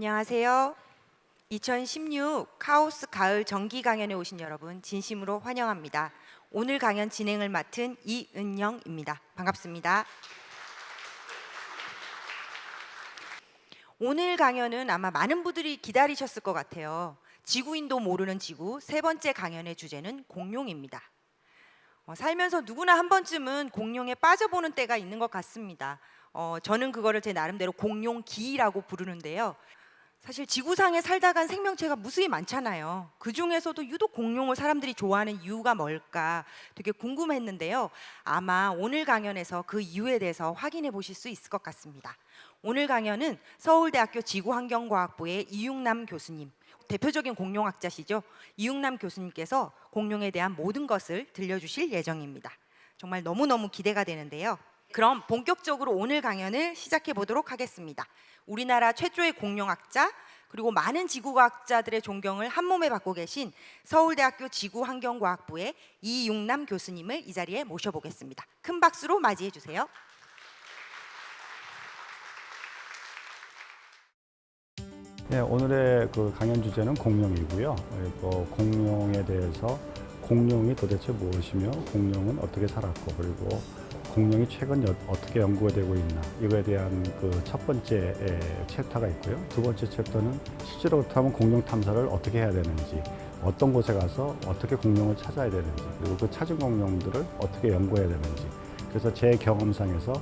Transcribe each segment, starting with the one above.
안녕하세요. 2016 카오스 가을 정기 강연에 오신 여러분 진심으로 환영합니다. 오늘 강연 진행을 맡은 이은영입니다. 반갑습니다. 오늘 강연은 아마 많은 분들이 기다리셨을 것 같아요. 지구인도 모르는 지구 세 번째 강연의 주제는 공룡입니다. 살면서 누구나 한 번쯤은 공룡에 빠져보는 때가 있는 것 같습니다. 저는 그거를 제 나름대로 공룡기라고 부르는데요. 사실 지구상에 살다 간 생명체가 무수히 많잖아요. 그 중에서도 유독 공룡을 사람들이 좋아하는 이유가 뭘까 되게 궁금했는데요. 아마 오늘 강연에서 그 이유에 대해서 확인해 보실 수 있을 것 같습니다. 오늘 강연은 서울대학교 지구환경과학부의 이육남 교수님, 대표적인 공룡학자시죠. 이육남 교수님께서 공룡에 대한 모든 것을 들려주실 예정입니다. 정말 너무너무 기대가 되는데요. 그럼 본격적으로 오늘 강연을 시작해 보도록 하겠습니다. 우리나라 최초의 공룡학자 그리고 많은 지구과학자들의 존경을 한몸에 받고 계신 서울대학교 지구환경과학부의 이육남 교수님을 이 자리에 모셔보겠습니다. 큰 박수로 맞이해 주세요. 네, 오늘의 그 강연 주제는 공룡이고요. 그리고 공룡에 대해서 공룡이 도대체 무엇이며 공룡은 어떻게 살았고 그리고 공룡이 최근 어떻게 연구가 되고 있나 이거에 대한 그 첫 번째 챕터가 있고요. 두 번째 챕터는 실제로 그렇다면 공룡 탐사를 어떻게 해야 되는지, 어떤 곳에 가서 어떻게 공룡을 찾아야 되는지, 그리고 그 찾은 공룡들을 어떻게 연구해야 되는지. 그래서 제 경험상에서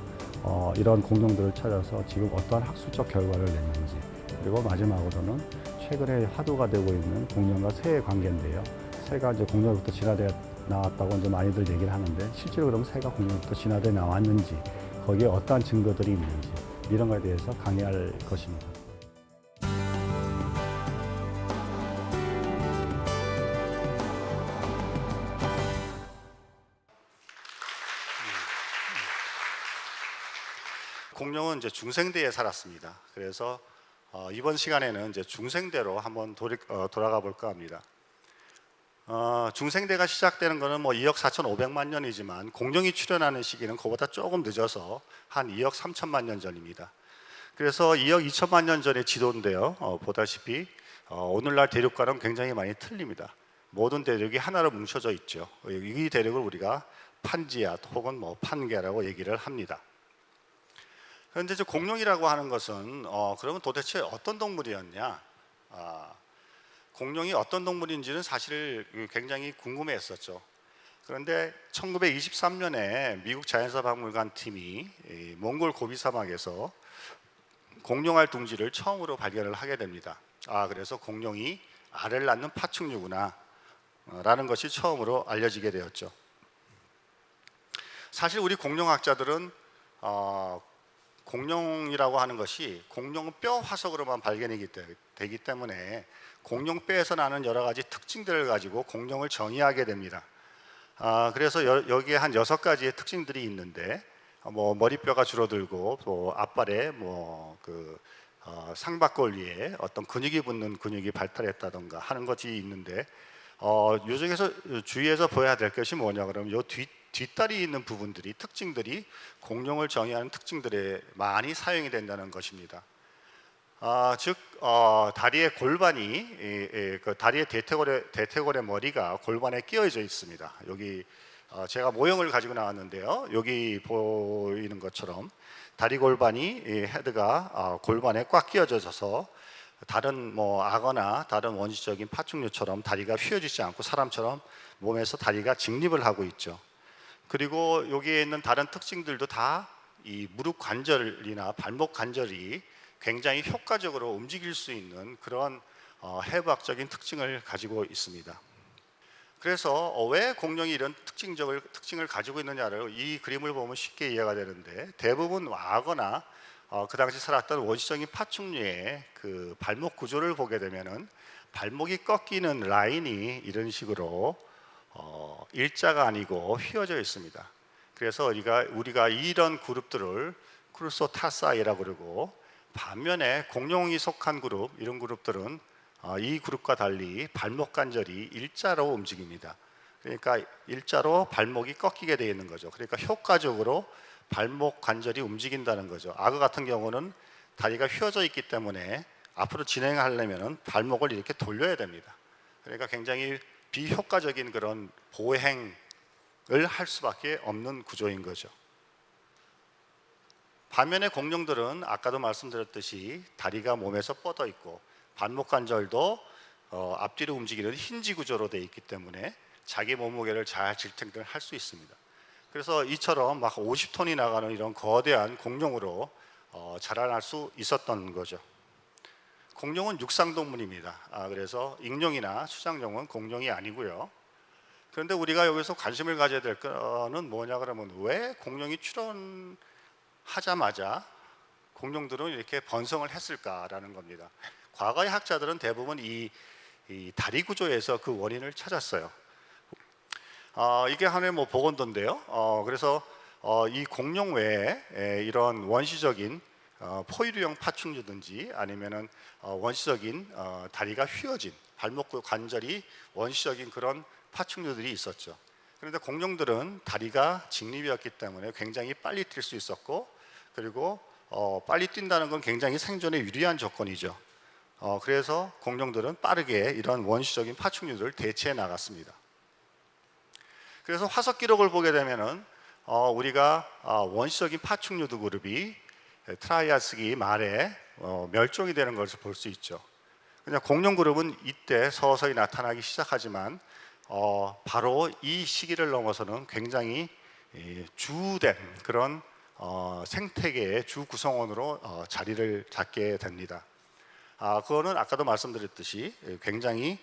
이런 공룡들을 찾아서 지금 어떠한 학술적 결과를 냈는지, 그리고 마지막으로는 최근에 화두가 되고 있는 공룡과 새의 관계인데요. 새가 이제 공룡부터 진화되어 나왔다고 이제 많이들 얘기를 하는데 실제로 그러면 새가 공룡부터 진화되어 나왔는지, 거기에 어떠한 증거들이 있는지 이런 것에 대해서 강의할 것입니다. 공룡은 이제 중생대에 살았습니다. 그래서 이번 시간에는 이제 중생대로 한번 돌아가 볼까 합니다. 중생대가 시작되는 것은 뭐 2억 4,500만 년이지만 공룡이 출현하는 시기는 그보다 조금 늦어서 한 2억 3천만 년 전입니다. 그래서 2억 2천만 년 전의 지도인데요. 보다시피 오늘날 대륙과는 굉장히 많이 틀립니다. 모든 대륙이 하나로 뭉쳐져 있죠. 이 대륙을 우리가 판지아 혹은 뭐 판게라고 얘기를 합니다. 그런데 이제 공룡이라고 하는 것은 그러면 도대체 어떤 동물이었냐? 공룡이 어떤 동물인지는 사실 굉장히 궁금해했었죠. 그런데 1923년에 미국 자연사박물관 팀이 몽골 고비 사막에서 공룡알 둥지를 처음으로 발견을 하게 됩니다. 그래서 공룡이 알을 낳는 파충류구나 라는 것이 처음으로 알려지게 되었죠. 사실 우리 공룡학자들은 공룡이라고 하는 것이 공룡은 뼈 화석으로만 발견이 되기 때문에 공룡 뼈에서 나는 여러 가지 특징들을 가지고 공룡을 정의하게 됩니다. 그래서 여기에 한 6가지의 특징들이 있는데 뭐 머리뼈가 줄어들고 또 앞발에 상박골 위에 어떤 근육이 붙는 근육이 발달했다던가 하는 것이 있는데 요 중에서 주의해서 보여야 될 것이 뭐냐 그러면 요 뒷다리 있는 부분들이 특징들이 공룡을 정의하는 특징들에 많이 사용이 된다는 것입니다. 즉 다리의 골반이 그 다리의 대퇴골의 머리가 골반에 끼어져 있습니다. 여기 제가 모형을 가지고 나왔는데요. 여기 보이는 것처럼 다리 골반이 헤드가 골반에 꽉 끼어져서 다른 뭐 악어나 다른 원시적인 파충류처럼 다리가 휘어지지 않고 사람처럼 몸에서 다리가 직립을 하고 있죠. 그리고 여기에 있는 다른 특징들도 다 이 무릎 관절이나 발목 관절이 굉장히 효과적으로 움직일 수 있는 그런 해부학적인 특징을 가지고 있습니다. 그래서 왜 공룡이 이런 특징을 가지고 있느냐를 이 그림을 보면 쉽게 이해가 되는데, 대부분 악어나 그 당시 살았던 원시적인 파충류의 그 발목 구조를 보게 되면은 발목이 꺾이는 라인이 이런 식으로 일자가 아니고 휘어져 있습니다. 그래서 우리가 이런 그룹들을 크루소타사이라고 그러고, 반면에 공룡이 속한 그룹, 이런 그룹들은 이 그룹과 달리 발목 관절이 일자로 움직입니다. 그러니까 일자로 발목이 꺾이게 되어 있는 거죠. 그러니까 효과적으로 발목 관절이 움직인다는 거죠. 악어 같은 경우는 다리가 휘어져 있기 때문에 앞으로 진행하려면 발목을 이렇게 돌려야 됩니다. 그러니까 굉장히 비효과적인 그런 보행을 할 수밖에 없는 구조인 거죠. 반면에 공룡들은 아까도 말씀드렸듯이 다리가 몸에서 뻗어 있고 발목 관절도 앞뒤로 움직이는 힌지 구조로 되어 있기 때문에 자기 몸무게를 잘 질탱을 할 수 있습니다. 그래서 이처럼 막 50톤이 나가는 이런 거대한 공룡으로 자라날 수 있었던 거죠. 공룡은 육상동물입니다. 그래서 익룡이나 수장룡은 공룡이 아니고요. 그런데 우리가 여기서 관심을 가져야 될 거는 뭐냐 그러면 왜 공룡이 출현하자마자 공룡들은 이렇게 번성을 했을까라는 겁니다. 과거의 학자들은 대부분 이 다리 구조에서 그 원인을 찾았어요. 이게 하나의 보건도인데요. 그래서 이 공룡 외에 이런 원시적인 포유류형 파충류든지 아니면은 원시적인 다리가 휘어진 발목 관절이 원시적인 그런 파충류들이 있었죠. 그런데 공룡들은 다리가 직립이었기 때문에 굉장히 빨리 뛸 수 있었고, 그리고 빨리 뛴다는 건 굉장히 생존에 유리한 조건이죠. 그래서 공룡들은 빠르게 이런 원시적인 파충류들을 대체해 나갔습니다. 그래서 화석 기록을 보게 되면은 우리가 원시적인 파충류도 그룹이 트라이아스기 말에 멸종이 되는 것을 볼 수 있죠. 그냥 공룡 그룹은 이때 서서히 나타나기 시작하지만 바로 이 시기를 넘어서는 굉장히 주된 그런 생태계의 주 구성원으로 자리를 잡게 됩니다. 그거는 아까도 말씀드렸듯이 굉장히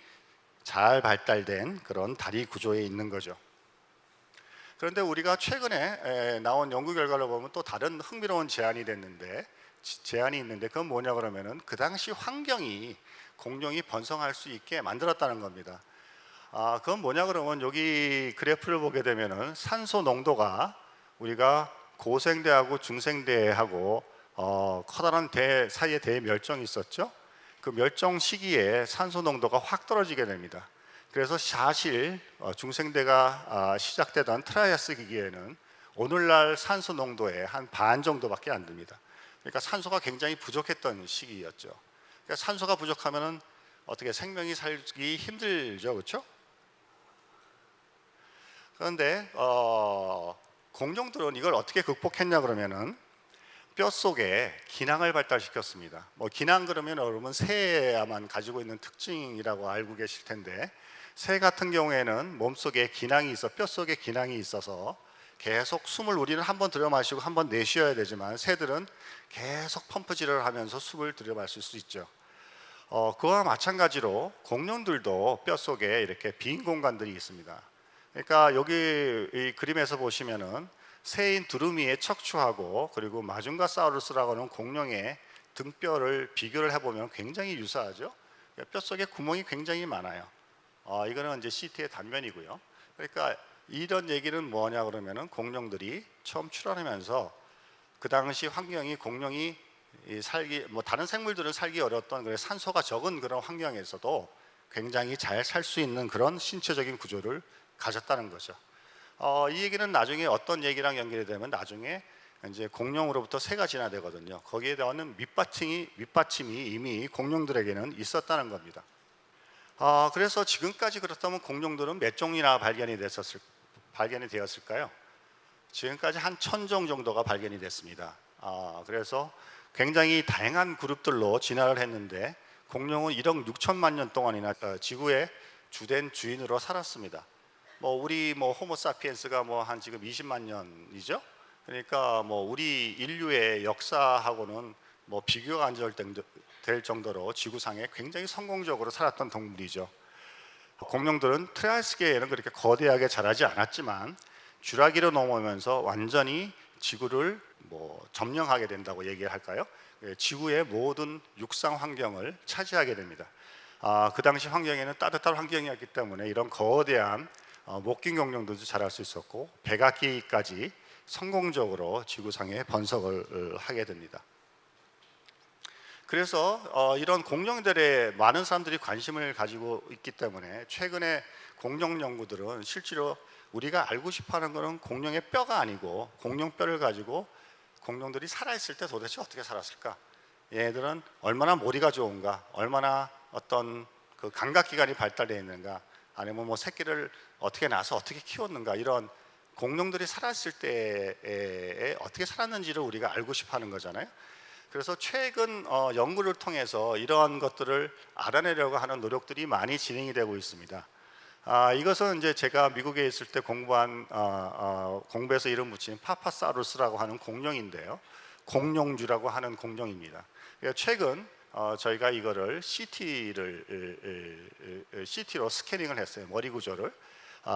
잘 발달된 그런 다리 구조에 있는 거죠. 그런데 우리가 최근에 나온 연구 결과를 보면 또 다른 흥미로운 제안이 있는데 그건 뭐냐 그러면은 그 당시 환경이 공룡이 번성할 수 있게 만들었다는 겁니다. 그건 뭐냐 그러면 여기 그래프를 보게 되면은 산소 농도가 우리가 고생대하고 중생대하고 커다란 대 사이에 대멸종이 있었죠. 그 멸종 시기에 산소 농도가 확 떨어지게 됩니다. 그래서 사실 중생대가 시작되던 트라이아스 기기에는 오늘날 산소 농도의 한 반 정도밖에 안 됩니다. 그러니까 산소가 굉장히 부족했던 시기였죠. 그러니까 산소가 부족하면은 어떻게 생명이 살기 힘들죠, 그렇죠? 그런데 공룡들은 이걸 어떻게 극복했냐 그러면은 뼛속에 기낭을 발달시켰습니다. 기낭 그러면 여러분 새야만 가지고 있는 특징이라고 알고 계실 텐데, 새 같은 경우에는 몸속에 기낭이 있어 뼛속에 기낭이 있어서 계속 숨을 우리는 한번 들여 마시고 한번 내쉬어야 되지만 새들은 계속 펌프질을 하면서 숨을 들여 마실 수 있죠. 그와 마찬가지로 공룡들도 뼛속에 이렇게 빈 공간들이 있습니다. 그러니까 여기 이 그림에서 보시면은 새인 두루미의 척추하고 그리고 마중가사우루스라고 하는 공룡의 등뼈를 비교를 해보면 굉장히 유사하죠. 뼛속에 구멍이 굉장히 많아요. 이거는 이제 CT의 단면이고요. 그러니까 이런 얘기는 뭐냐 그러면은 공룡들이 처음 출현하면서 그 당시 환경이 공룡이 살기 다른 생물들은 살기 어려웠던 그런 산소가 적은 그런 환경에서도 굉장히 잘 살 수 있는 그런 신체적인 구조를 가졌다는 거죠. 이 얘기는 나중에 어떤 얘기랑 연결이 되면 나중에 이제 공룡으로부터 새가 진화되거든요. 거기에 대한 밑받침이 이미 공룡들에게는 있었다는 겁니다. 그래서 지금까지 그렇다면 공룡들은 몇 종이나 발견이 되었을까요? 지금까지 한 1000종 정도가 발견이 됐습니다. 그래서 굉장히 다양한 그룹들로 진화를 했는데 공룡은 1억 6천만 년 동안이나 지구의 주된 주인으로 살았습니다. 우리 호모사피엔스가 한 지금 20만 년이죠. 그러니까 우리 인류의 역사하고는 비교가 안 될 정도로 지구상에 굉장히 성공적으로 살았던 동물이죠. 공룡들은 트라이아스계에는 그렇게 거대하게 자라지 않았지만 쥬라기로 넘어오면서 완전히 지구를 점령하게 된다고 얘기할까요? 지구의 모든 육상 환경을 차지하게 됩니다. 그 당시 환경에는 따뜻한 환경이었기 때문에 이런 거대한 목긴 공룡들도 자랄 수 있었고 백악기까지 성공적으로 지구상에 번성을 하게 됩니다. 그래서 이런 공룡들에 많은 사람들이 관심을 가지고 있기 때문에 최근에 공룡 연구들은 실제로 우리가 알고 싶어하는 것은 공룡의 뼈가 아니고 공룡 뼈를 가지고 공룡들이 살아있을 때 도대체 어떻게 살았을까, 얘네들은 얼마나 머리가 좋은가, 얼마나 어떤 그 감각 기관이 발달되어 있는가, 아니면 뭐 새끼를 어떻게 낳아서 어떻게 키웠는가, 이런 공룡들이 살았을 때에 어떻게 살았는지를 우리가 알고 싶어하는 거잖아요. 그래서 최근 연구를 통해서 이러한 것들을 알아내려고 하는 노력들이 많이 진행이 되고 있습니다. 이것은 이제 제가 미국에 있을 때 공부한 공부해서 이름 붙인 파파사우루스라고 하는 공룡인데요. 공룡주라고 하는 공룡입니다. 최근 저희가 이거를 CT로 스캐닝을 했어요. 머리 구조를.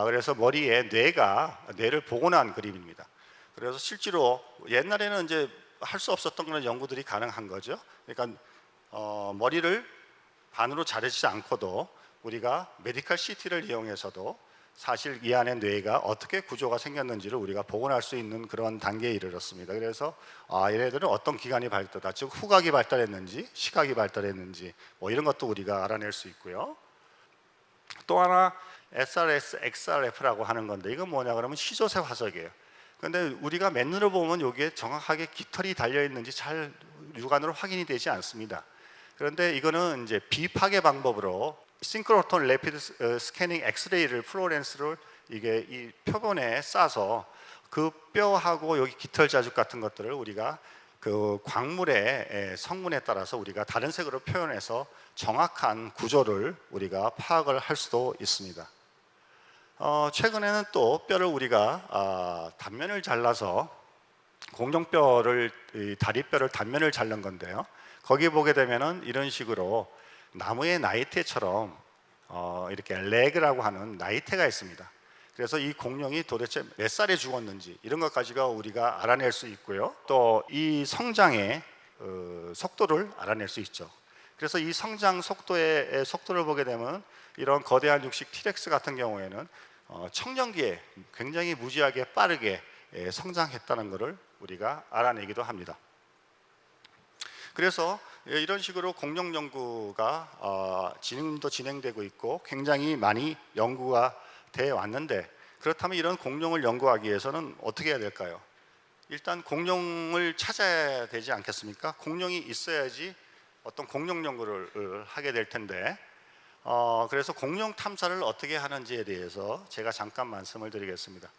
그래서 머리에 뇌를 복원한 그림입니다. 그래서 실제로 옛날에는 이제 할 수 없었던 그런 연구들이 가능한 거죠. 그러니까 머리를 반으로 자르지 않고도 우리가 메디컬 CT를 이용해서도 사실 이 안에 뇌가 어떻게 구조가 생겼는지를 우리가 복원할 수 있는 그런 단계에 이르렀습니다. 그래서 얘네들은 어떤 기관이 발달했다, 즉 후각이 발달했는지 시각이 발달했는지 뭐 이런 것도 우리가 알아낼 수 있고요. 또 하나 SRS, XRF라고 하는 건데 이건 뭐냐 그러면 시조새 화석이에요. 근데 우리가 맨눈으로 보면 여기에 정확하게 깃털이 달려 있는지 잘 육안으로 확인이 되지 않습니다. 그런데 이거는 이제 비파괴 방법으로 싱크로톤 레피드 스캐닝 엑스레이를 플로렌스를 이게 이 표본에 싸서 그 뼈하고 여기 깃털 자죽 같은 것들을 우리가 그 광물의 성분에 따라서 우리가 다른 색으로 표현해서 정확한 구조를 우리가 파악을 할 수도 있습니다. 최근에는 또 뼈를 우리가 단면을 잘라서 공룡뼈를 다리뼈를 단면을 자른 건데요. 거기 보게 되면은 이런 식으로 나무의 나이테처럼 이렇게 레그라고 하는 나이테가 있습니다. 그래서 이 공룡이 도대체 몇 살에 죽었는지 이런 것까지가 우리가 알아낼 수 있고요. 또 이 성장의 속도를 알아낼 수 있죠. 그래서 이 성장 속도의 속도를 보게 되면 이런 거대한 육식 티렉스 같은 경우에는 청년기에 굉장히 무지하게 빠르게 성장했다는 것을 우리가 알아내기도 합니다. 그래서 이런 식으로 공룡 연구가 지금도 진행되고 있고 굉장히 많이 연구가 돼 왔는데, 그렇다면 이런 공룡을 연구하기 위해서는 어떻게 해야 될까요? 일단 공룡을 찾아야 되지 않겠습니까? 공룡이 있어야지 어떤 공룡 연구를 하게 될 텐데, 그래서 공룡 탐사를 어떻게 하는지에 대해서 제가 잠깐 말씀을 드리겠습니다.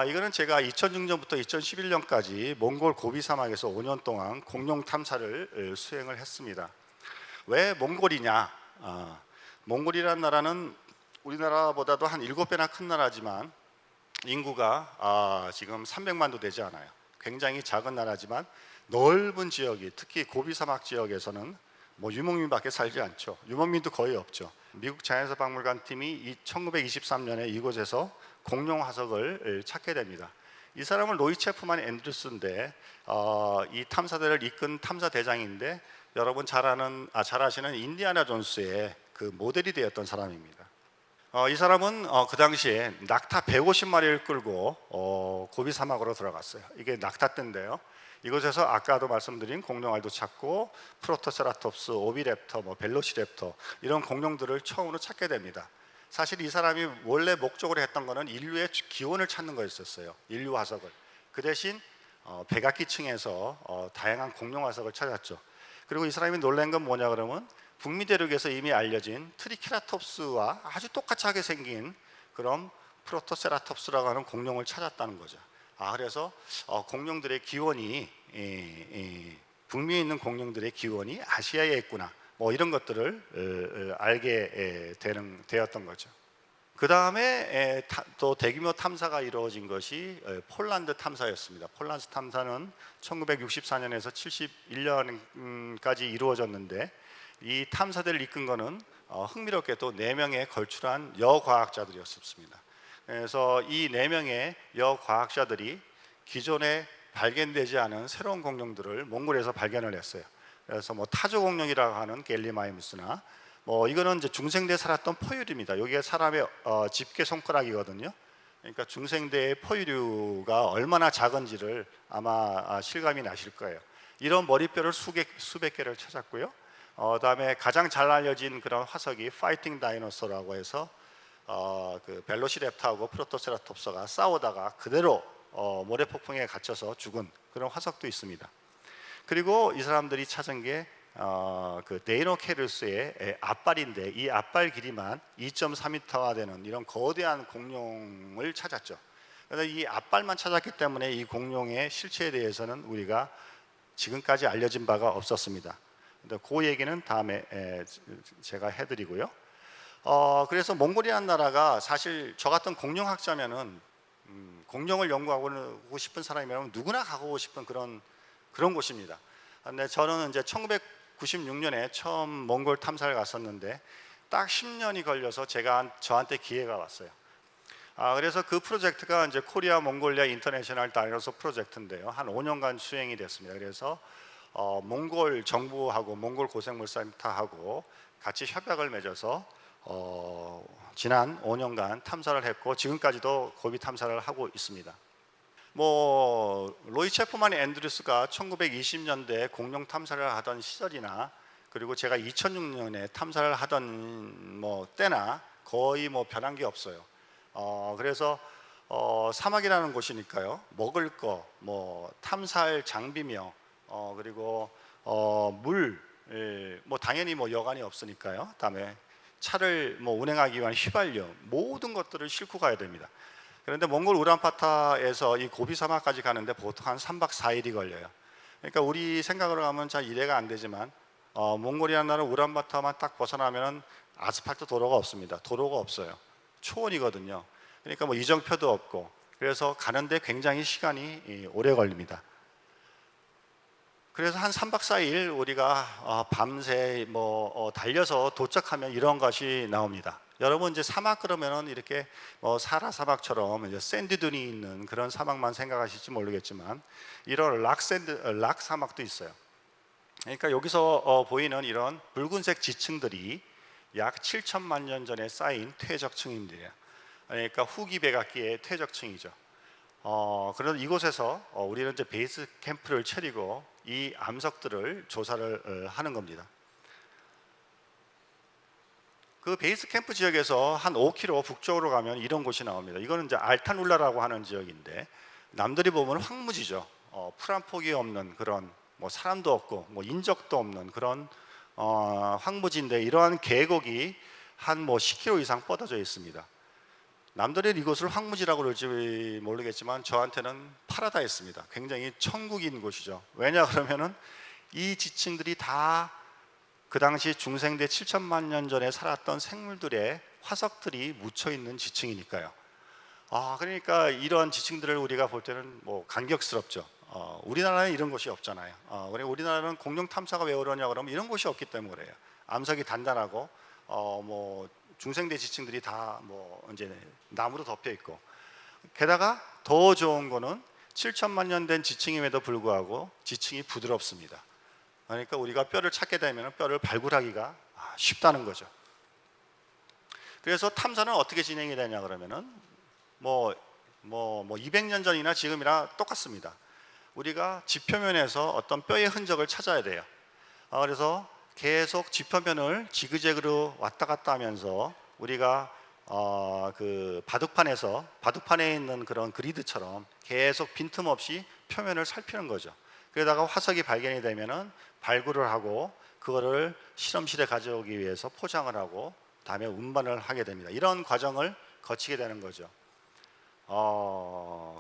이거는 제가 2006년부터 2011년까지 몽골 고비 사막에서 5년 동안 공룡 탐사를 수행을 했습니다. 왜 몽골이냐? 몽골이라는 나라는 우리나라보다도 한 7배나 큰 나라지만 인구가 지금 300만도 되지 않아요. 굉장히 작은 나라지만 넓은 지역이, 특히 고비 사막 지역에서는 뭐 유목민밖에 살지 않죠. 유목민도 거의 없죠. 미국 자연사박물관 팀이 1923년에 이곳에서 공룡 화석을 찾게 됩니다. 이 사람은 로이 체프만 앤드루스인데 이 탐사대를 이끈 탐사대장인데, 여러분 잘 아시는 인디아나 존스의 그 모델이 되었던 사람입니다. 이 사람은 그 당시에 낙타 150마리를 끌고 고비 사막으로 들어갔어요. 이게 낙타떼인데요. 이곳에서 아까도 말씀드린 공룡알도 찾고 프로토세라톱스, 오비랩터, 벨로시랩터 이런 공룡들을 처음으로 찾게 됩니다. 사실 이 사람이 원래 목적으로 했던 거는 인류의 기원을 찾는 거였었어요. 인류 화석을. 그 대신 백악기층에서 다양한 공룡 화석을 찾았죠. 그리고 이 사람이 놀란 건 뭐냐 그러면 북미 대륙에서 이미 알려진 트리케라톱스와 아주 똑같이 생긴 그런 프로토세라톱스라고 하는 공룡을 찾았다는 거죠. 그래서 공룡들의 기원이 북미에 있는 공룡들의 기원이 아시아에 있구나, 뭐 이런 것들을 알게 되었던 거죠. 그 다음에 또 대규모 탐사가 이루어진 것이 폴란드 탐사였습니다. 폴란드 탐사는 1964년에서 71년까지 이루어졌는데, 이 탐사대를 이끈 거는 흥미롭게도 4명의 걸출한 여과학자들이었습니다. 그래서 이 4명의 여과학자들이 기존에 발견되지 않은 새로운 공룡들을 몽골에서 발견을 했어요. 그래서 타조 공룡이라고 하는 갤리마이무스나 이거는 이제 중생대에 살았던 포유류입니다. 여기가 사람의 집게 손가락이거든요. 그러니까 중생대의 포유류가 얼마나 작은지를 아마 실감이 나실 거예요. 이런 머리뼈를 수백 개를 찾았고요. 그다음에 가장 잘 알려진 그런 화석이 파이팅 다이노소라고 해서 그 벨로시랩터하고 프로토세라톱스가 싸우다가 그대로 모래폭풍에 갇혀서 죽은 그런 화석도 있습니다. 그리고 이 사람들이 찾은 게 그 데이노케루스의 앞발인데 이 앞발 길이만 2.4m가 되는 이런 거대한 공룡을 찾았죠. 그래서 이 앞발만 찾았기 때문에 이 공룡의 실체에 대해서는 우리가 지금까지 알려진 바가 없었습니다. 근데 그 얘기는 다음에 제가 해드리고요. 그래서 몽골이라는 나라가 사실 저 같은 공룡학자면은 공룡을 연구하고 싶은 사람이라면 누구나 가고 싶은 그런 곳입니다. 근데 저는 이제 1996년에 처음 몽골 탐사를 갔었는데 딱 10년이 걸려서 저한테 기회가 왔어요. 그래서 그 프로젝트가 이제 코리아 몽골리아 인터내셔널 다이너소 프로젝트인데요. 한 5년간 수행이 됐습니다. 그래서 몽골 정부하고 몽골 고생물센터하고 같이 협약을 맺어서 지난 5년간 탐사를 했고 지금까지도 고비 탐사를 하고 있습니다. 로이 체프만 앤드루스가 1920년대 공룡 탐사를 하던 시절이나 그리고 제가 2006년에 탐사를 하던 때나 거의 변한 게 없어요. 그래서 사막이라는 곳이니까요. 먹을 거, 탐사할 장비며 그리고 물, 당연히 여관이 없으니까요. 그다음에 차를 운행하기 위한 휘발유 모든 것들을 싣고 가야 됩니다. 그런데 몽골 우란바타에서 이 고비 사막까지 가는데 보통 한 3박 4일이 걸려요. 그러니까 우리 생각으로 가면 잘 이해가 안 되지만 몽골이라는 나라 우란바타만 딱 벗어나면 아스팔트 도로가 없습니다. 도로가 없어요. 초원이거든요. 그러니까 이정표도 없고 그래서 가는데 굉장히 시간이 오래 걸립니다. 그래서 한 3박 4일 우리가 밤새 달려서 도착하면 이런 것이 나옵니다. 여러분 이제 사막 그러면은 이렇게 사라 사막처럼 이제 샌드둔이 있는 그런 사막만 생각하실지 모르겠지만 이런 락 사막도 있어요. 그러니까 여기서 보이는 이런 붉은색 지층들이 약 7천만 년 전에 쌓인 퇴적층입니다. 그러니까 후기 백악기의 퇴적층이죠. 그래서 이곳에서 우리는 이제 베이스 캠프를 차리고 이 암석들을 조사를 하는 겁니다. 그 베이스 캠프 지역에서 한 5km 북쪽으로 가면 이런 곳이 나옵니다. 이거는 이제 알타눌라라고 하는 지역인데 남들이 보면 황무지죠. 풀 한 폭이 없는 그런 사람도 없고 인적도 없는 그런 황무지인데 이러한 계곡이 한 10km 이상 뻗어져 있습니다. 남들은 이곳을 황무지라고 그럴지 모르겠지만 저한테는 파라다이스입니다. 굉장히 천국인 곳이죠. 왜냐 그러면은 이 지층들이 다 그 당시 중생대 7천만 년 전에 살았던 생물들의 화석들이 묻혀 있는 지층이니까요. 그러니까 이런 지층들을 우리가 볼 때는 감격스럽죠. 우리나라는 이런 곳이 없잖아요. 그리고 우리나라는 공룡 탐사가 왜 그러냐 그러면 이런 곳이 없기 때문에 그래요. 암석이 단단하고 중생대 지층들이 다 이제 나무로 덮여 있고 게다가 더 좋은 거는 7천만 년 된 지층임에도 불구하고 지층이 부드럽습니다. 그러니까 우리가 뼈를 찾게 되면 뼈를 발굴하기가 쉽다는 거죠. 그래서 탐사는 어떻게 진행이 되냐 그러면은 200년 전이나 지금이나 똑같습니다. 우리가 지표면에서 어떤 뼈의 흔적을 찾아야 돼요. 그래서 계속 지표면을 지그재그로 왔다 갔다 하면서 우리가 그 바둑판에 있는 그런 그리드처럼 계속 빈틈없이 표면을 살피는 거죠. 그러다가 화석이 발견이 되면은 발굴을 하고 그거를 실험실에 가져오기 위해서 포장을 하고 다음에 운반을 하게 됩니다. 이런 과정을 거치게 되는 거죠.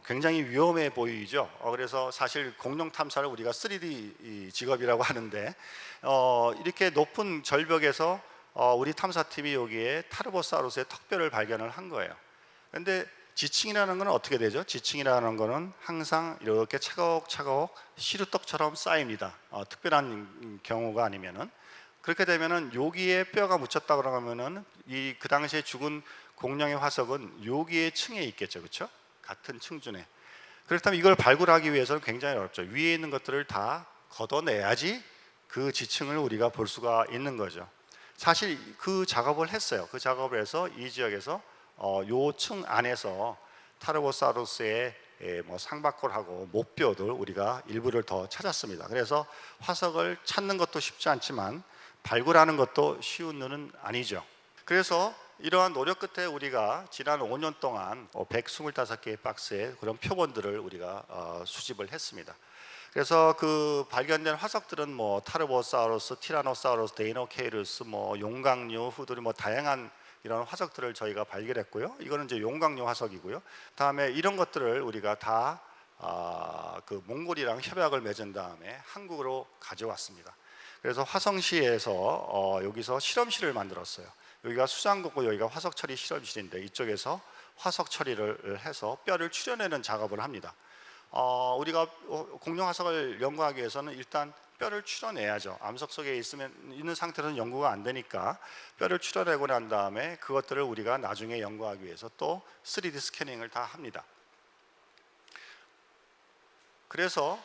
굉장히 위험해 보이죠. 그래서 사실 공룡 탐사를 우리가 3D 직업이라고 하는데 이렇게 높은 절벽에서 우리 탐사팀이 여기에 타르보사우루스의 턱뼈를 발견을 한 거예요. 그런데 지층이라는 것은 어떻게 되죠? 지층이라는 것은 항상 이렇게 차곡차곡 시루떡처럼 쌓입니다. 특별한 경우가 아니면은 그렇게 되면은 여기에 뼈가 묻혔다 그러면은 그 당시에 죽은 공룡의 화석은 여기에 층에 있겠죠, 그렇죠? 같은 층준에. 그렇다면 이걸 발굴하기 위해서는 굉장히 어렵죠. 위에 있는 것들을 다 걷어내야지 그 지층을 우리가 볼 수가 있는 거죠. 사실 그 작업을 했어요. 그 작업을 해서 이 지역에서 요 층 안에서 타르보사우루스의 상박골하고 목뼈들 우리가 일부를 더 찾았습니다. 그래서 화석을 찾는 것도 쉽지 않지만 발굴하는 것도 쉬운 일은 아니죠. 그래서 이러한 노력 끝에 우리가 지난 5년 동안 125개의 박스의 그런 표본들을 우리가 수집을 했습니다. 그래서 그 발견된 화석들은 뭐 타르보사우루스, 티라노사우루스, 데이노케이루스, 뭐 용광류, 후두리 뭐 다양한 이런 화석들을 저희가 발견했고요. 이거는 이제 용광류 화석이고요. 다음에 이런 것들을 우리가 다 그 몽골이랑 협약을 맺은 다음에 한국으로 가져왔습니다. 그래서 화성시에서 여기서 실험실을 만들었어요. 여기가 수장고고 여기가 화석 처리 실험실인데 이쪽에서 화석 처리를 해서 뼈를 추려내는 작업을 합니다. 우리가 공룡 화석을 연구하기 위해서는 일단 뼈를 추려내야죠. 암석 속에 있는 상태로는 연구가 안 되니까 뼈를 추려내고 난 다음에 그것들을 우리가 나중에 연구하기 위해서 또 3D 스캐닝을 다 합니다. 그래서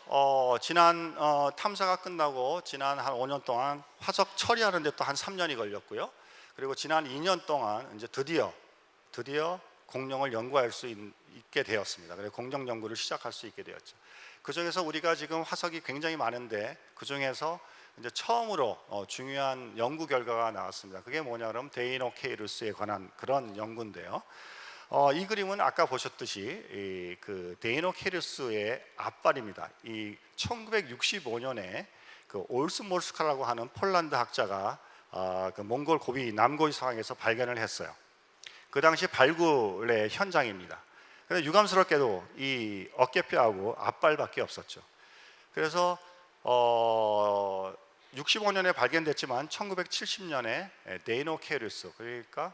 지난 탐사가 끝나고 지난 한 5년 동안 화석 처리하는데 또 한 3년이 걸렸고요. 그리고 지난 2년 동안 이제 드디어 공룡을 연구할 수 있게 되었습니다. 그래서 공룡 연구를 시작할 수 있게 되었죠. 그 중에서 우리가 지금 화석이 굉장히 많은데 그 중에서 이제 처음으로 중요한 연구 결과가 나왔습니다. 그게 뭐냐 그러면 데이노케이루스에 관한 그런 연구인데요. 이 그림은 아까 보셨듯이 그 데이노케이루스의 앞발입니다. 이 1965년에 그 올스몰스카라고 하는 폴란드 학자가 그 몽골 고비 남고비 상황에서 발견을 했어요. 그 당시 발굴의 현장입니다. 그런데 유감스럽게도 이 어깨뼈하고 앞발밖에 없었죠. 그래서 65년에 발견됐지만 1970년에 데이노케이루스, 그러니까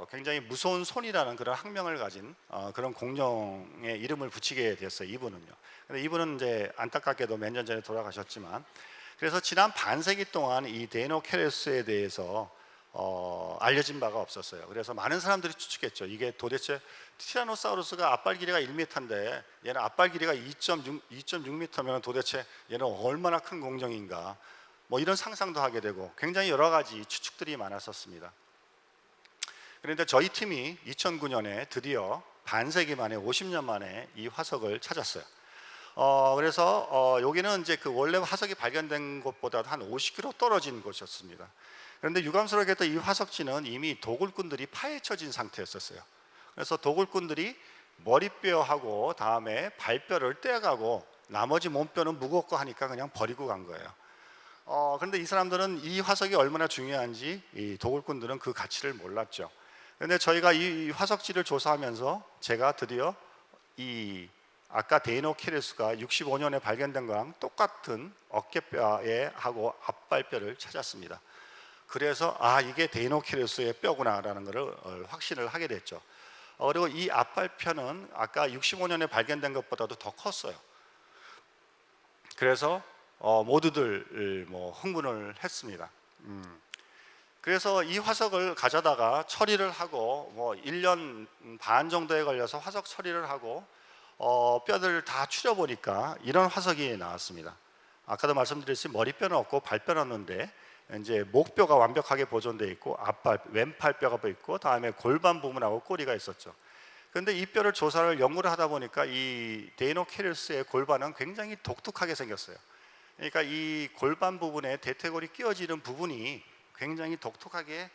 굉장히 무서운 손이라는 그런 학명을 가진 그런 공룡의 이름을 붙이게 됐어요. 이분은요. 근데 이분은 이제 안타깝게도 몇 년 전에 돌아가셨지만, 그래서 지난 반세기 동안 이 데이노케이루스에 대해서 알려진 바가 없었어요. 그래서 많은 사람들이 추측했죠. 이게 도대체 티라노사우루스가 앞발 길이가 1m인데 얘는 앞발 길이가 2.6m면 도대체 얘는 얼마나 큰 공룡인가, 뭐 이런 상상도 하게 되고 굉장히 여러 가지 추측들이 많았었습니다. 그런데 저희 팀이 2009년에 드디어 반세기 만에 50년 만에 이 화석을 찾았어요. 그래서 여기는 이제 그 원래 화석이 발견된 곳보다 한 50km 떨어진 곳이었습니다. 그런데 유감스럽게도 이 화석지는 이미 도굴꾼들이 파헤쳐진 상태였었어요. 그래서 도굴꾼들이 머리뼈하고 다음에 발뼈를 떼어가고 나머지 몸뼈는 무겁고 하니까 그냥 버리고 간 거예요. 그런데 이 사람들은 이 화석이 얼마나 중요한지 이 도굴꾼들은 그 가치를 몰랐죠. 그런데 저희가 이 화석지를 조사하면서 제가 드디어 이 아까 데이노케이루스가 65년에 발견된 거랑 똑같은 어깨뼈에 하고 앞발뼈를 찾았습니다. 그래서 이게 데이노케이루스의 뼈구나라는 것을 확신을 하게 됐죠. 그리고 이 앞발뼈는 아까 65년에 발견된 것보다도 더 컸어요. 그래서 모두들 뭐 흥분을 했습니다. 그래서 이 화석을 가져다가 처리를 하고 뭐 1년 반 정도에 걸려서 화석 처리를 하고 뼈들을 다 추려보니까 이런 화석이 나왔습니다. 아까도 말씀드렸듯이 머리뼈는 없고 발뼈는 없는데 이제 목뼈가 완벽하게 보존되어 있고 앞발, 왼팔뼈가 있고 다음에 골반 부분하고 꼬리가 있었죠. 그런데 이 뼈를 조사를 연구를 하다 보니까 이 데이노케이루스의 골반은 굉장히 독특하게 생겼어요. 그러니까 이 골반 부분에 대퇴골이 끼어지는 부분이 굉장히 독특하게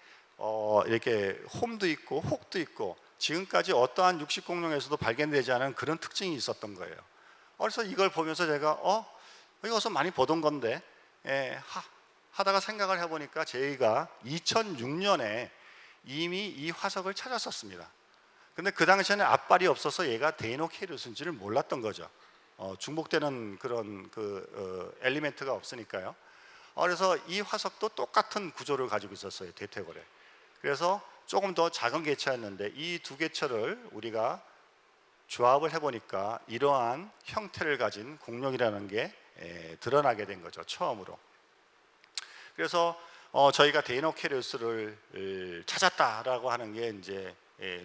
이렇게 홈도 있고 혹도 있고 지금까지 어떠한 육식공룡에서도 발견되지 않은 그런 특징이 있었던 거예요. 그래서 이걸 보면서 제가 이거 어디서 많이 보던 건데 하다가 생각을 해보니까 저희가 2006년에 이미 이 화석을 찾았었습니다. 근데 그 당시에는 앞발이 없어서 얘가 데이노케이루스인지를 몰랐던 거죠. 중복되는 그런 엘리멘트가 없으니까요. 그래서 이 화석도 똑같은 구조를 가지고 있었어요, 대퇴골에. 그래서 조금 더 작은 개체였는데 이 두 개체를 우리가 조합을 해보니까 이러한 형태를 가진 공룡이라는 게 드러나게 된 거죠, 처음으로. 그래서 저희가 데이노케이루스를 찾았다라고 하는 게 이제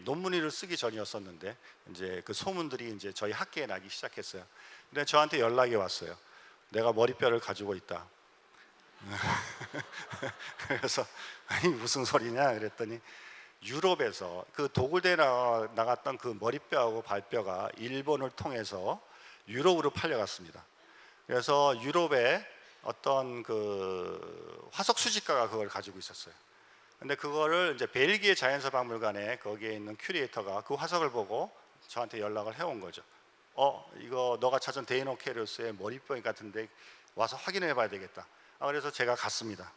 논문을 쓰기 전이었었는데 이제 그 소문들이 이제 저희 학계에 나기 시작했어요. 근데 저한테 연락이 왔어요. 내가 머리뼈를 가지고 있다. 그래서 아니 무슨 소리냐 그랬더니 유럽에서 그 도굴대에 나갔던 그 머리뼈하고 발뼈가 일본을 통해서 유럽으로 팔려갔습니다. 그래서 유럽에 어떤 그 화석 수집가가 그걸 가지고 있었어요. 근데 그거를 이제 벨기에 자연사박물관에 거기에 있는 큐레이터가 그 화석을 보고 저한테 연락을 해온 거죠. 이거 너가 찾은 데이노케리우스의 머리뼈 같은데 와서 확인해 봐야 되겠다. 그래서 제가 갔습니다.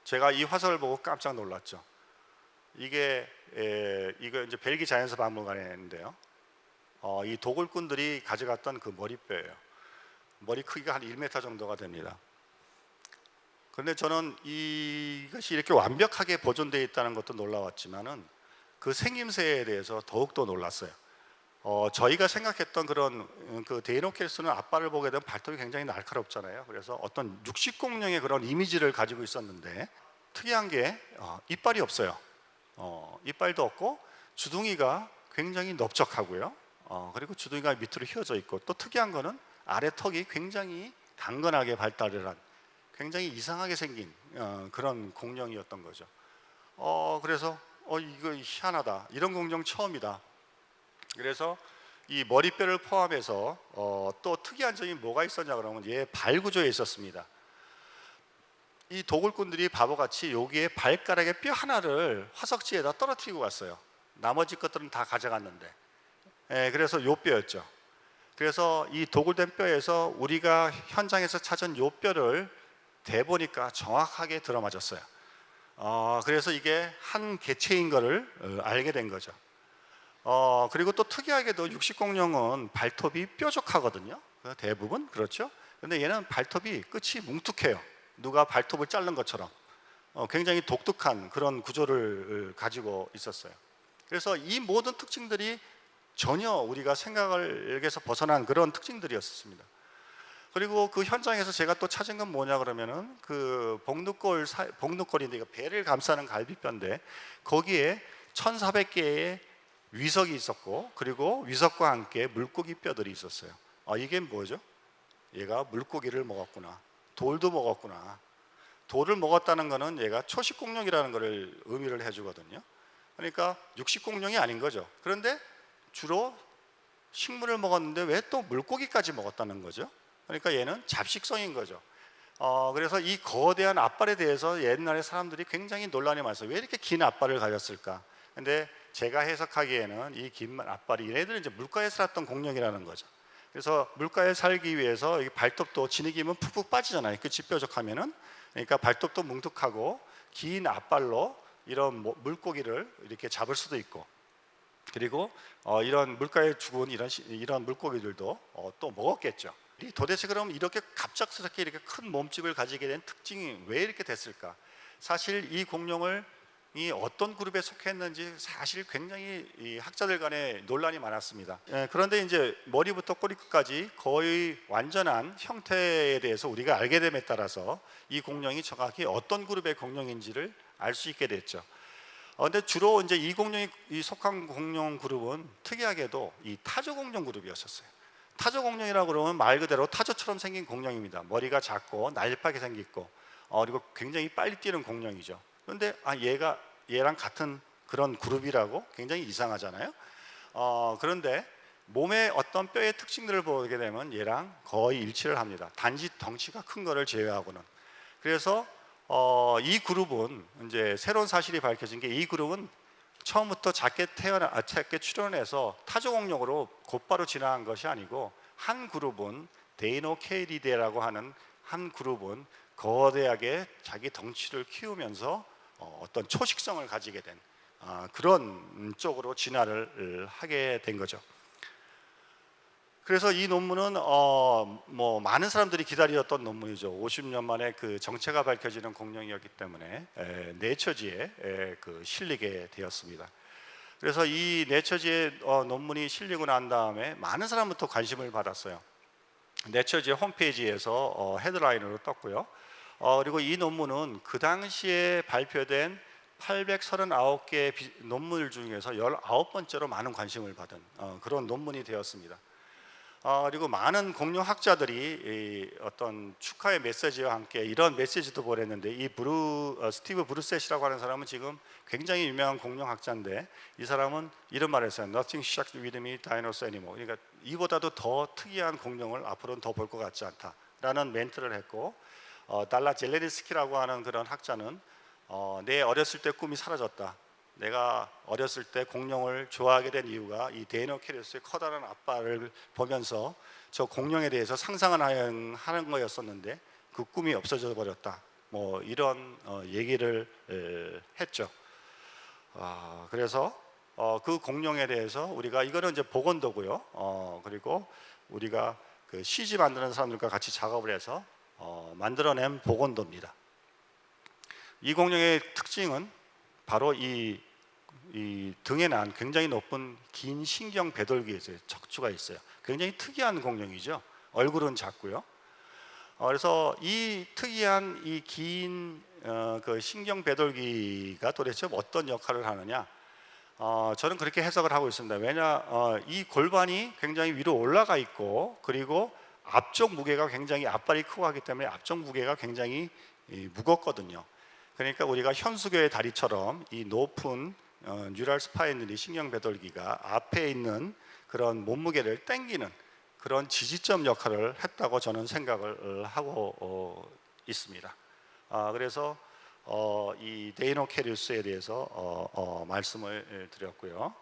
제가 이 화석을 보고 깜짝 놀랐죠. 이거 이제 벨기 자연사 박물관에 있는데요. 이 도굴꾼들이 가져갔던 그 머리뼈예요. 머리 크기가 한 1m 정도가 됩니다. 그런데 저는 이것이 이렇게 완벽하게 보존되어 있다는 것도 놀라웠지만은 그 생김새에 대해서 더욱더 놀랐어요. 저희가 생각했던 그런 그 데이노케리우스는 앞발을 보게 되면 발톱이 굉장히 날카롭잖아요. 그래서 어떤 육식공룡의 그런 이미지를 가지고 있었는데 특이한 게 이빨이 없어요. 이빨도 없고 주둥이가 굉장히 넓적하고요. 그리고 주둥이가 밑으로 휘어져 있고 또 특이한 거는 아래 턱이 굉장히 강건하게 발달을 한 굉장히 이상하게 생긴 그런 공룡이었던 거죠. 그래서 이거 희한하다. 이런 공룡 처음이다. 그래서 이 머리뼈를 포함해서 또 특이한 점이 뭐가 있었냐 그러면 얘 발 구조에 있었습니다. 이 도굴꾼들이 바보같이 여기에 발가락의 뼈 하나를 화석지에다 떨어뜨리고 갔어요. 나머지 것들은 다 가져갔는데, 그래서 요 뼈였죠. 그래서 이 도굴된 뼈에서 우리가 현장에서 찾은 요 뼈를 대보니까 정확하게 들어맞았어요. 그래서 이게 한 개체인 것을 알게 된 거죠. 그리고 또 특이하게도 육식공룡은 발톱이 뾰족하거든요. 대부분 그렇죠. 근데 얘는 발톱이 끝이 뭉툭해요. 누가 발톱을 자른 것처럼 굉장히 독특한 그런 구조를 가지고 있었어요. 그래서 이 모든 특징들이 전혀 우리가 생각에서 벗어난 그런 특징들이었습니다. 그리고 그 현장에서 제가 또 찾은 건 뭐냐 그러면은 그 복누골인데 이거 배를 감싸는 갈비뼈인데 거기에 1,400개의 위석이 있었고 그리고 위석과 함께 물고기 뼈들이 있었어요. 이게 뭐죠? 얘가 물고기를 먹었구나. 돌도 먹었구나. 돌을 먹었다는 것은 얘가 초식공룡이라는 것을 의미를 해주거든요. 그러니까 육식공룡이 아닌 거죠. 그런데 주로 식물을 먹었는데 왜 또 물고기까지 먹었다는 거죠? 그러니까 얘는 잡식성인 거죠. 그래서 이 거대한 앞발에 대해서 옛날에 사람들이 굉장히 논란이 많았어요. 왜 이렇게 긴 앞발을 가졌을까? 근데 제가 해석하기에는 이 긴 앞발이 얘네들은 이제 물가에 살았던 공룡이라는 거죠. 그래서 물가에 살기 위해서 이 발톱도 진흙이면 푹푹 빠지잖아요. 끝이 뾰족하면은. 그러니까 발톱도 뭉툭하고 긴 앞발로 이런 물고기를 이렇게 잡을 수도 있고, 그리고 이런 물가에 죽은 이런 물고기들도 또 먹었겠죠. 도대체 그럼 이렇게 갑작스럽게 이렇게 큰 몸집을 가지게 된 특징이 왜 이렇게 됐을까? 사실 이 공룡을 어떤 그룹에 속했는지 사실 굉장히 이 학자들 간에 논란이 많았습니다. 그런데 이제 머리부터 꼬리끝까지 거의 완전한 형태에 대해서 우리가 알게 됨에 따라서 이 공룡이 정확히 어떤 그룹의 공룡인지를 알 수 있게 됐죠. 근데 주로 이제 이 공룡이 속한 공룡 그룹은 특이하게도 이 타조 공룡 그룹이었었어요. 타조 공룡이라고 그러면 말 그대로 타조처럼 생긴 공룡입니다. 머리가 작고 날렵하게 생겼고 그리고 굉장히 빨리 뛰는 공룡이죠. 그런데 얘랑 같은 그런 그룹이라고 굉장히 이상하잖아요. 그런데 몸의 어떤 뼈의 특징들을 보게 되면 얘랑 거의 일치를 합니다. 단지 덩치가 큰 거를 제외하고는. 그래서 이 그룹은 이제 새로운 사실이 밝혀진 게 이 그룹은 처음부터 작게 출현해서 타조 공룡으로 곧바로 진화한 것이 아니고 한 그룹은 데이노케이리데라고 하는 한 그룹은 거대하게 자기 덩치를 키우면서 어떤 초식성을 가지게 된 그런 쪽으로 진화를 하게 된 거죠. 그래서 이 논문은 뭐 많은 사람들이 기다렸던 논문이죠. 50년 만에 그 정체가 밝혀지는 공룡이었기 때문에 네처지에 실리게 되었습니다. 그래서 이 네처지에 논문이 실리고 난 다음에 많은 사람부터 관심을 받았어요. 네처지의 홈페이지에서 헤드라인으로 떴고요. 그리고 이 논문은 그 당시에 발표된 839개의 논문 중에서 19번째로 많은 관심을 받은 그런 논문이 되었습니다. 그리고 많은 공룡학자들이 어떤 축하의 메시지와 함께 이런 메시지도 보냈는데 이 스티브 브루셋이라고 하는 사람은 지금 굉장히 유명한 공룡학자인데 이 사람은 이런 말을 했어요. Nothing shocked with me dinosaur anymore. 그러니까 이보다도 더 특이한 공룡을 앞으로는 더 볼 것 같지 않다라는 멘트를 했고, 달라 젤레니스키라고 하는 그런 학자는 내 어렸을 때 꿈이 사라졌다. 내가 어렸을 때 공룡을 좋아하게 된 이유가 이 데이노케리우스의 커다란 앞발을 보면서 저 공룡에 대해서 상상을 하는 거였었는데 그 꿈이 없어져 버렸다. 뭐 이런 얘기를 했죠. 그래서 그 공룡에 대해서 우리가 이거는 이제 복원도고요. 그리고 우리가 그 CG 만드는 사람들과 같이 작업을 해서 만들어낸 복원도입니다. 이 공룡의 특징은 바로 이 등에 난 굉장히 높은 긴 신경 배돌기에 있어요. 척추가 있어요. 굉장히 특이한 공룡이죠. 얼굴은 작고요. 그래서 이 특이한 이 긴 그 신경 배돌기가 도대체 어떤 역할을 하느냐? 저는 그렇게 해석을 하고 있습니다. 왜냐, 이 골반이 굉장히 위로 올라가 있고, 그리고 앞쪽 무게가 굉장히 앞발이 크고 하기 때문에 앞쪽 무게가 굉장히 무겁거든요. 그러니까 우리가 현수교의 다리처럼 이 높은 뉴럴 스파인들이 신경 배돌기가 앞에 있는 그런 몸무게를 당기는 그런 지지점 역할을 했다고 저는 생각을 하고 있습니다. 그래서 이 데이노케리우스에 대해서 말씀을 드렸고요.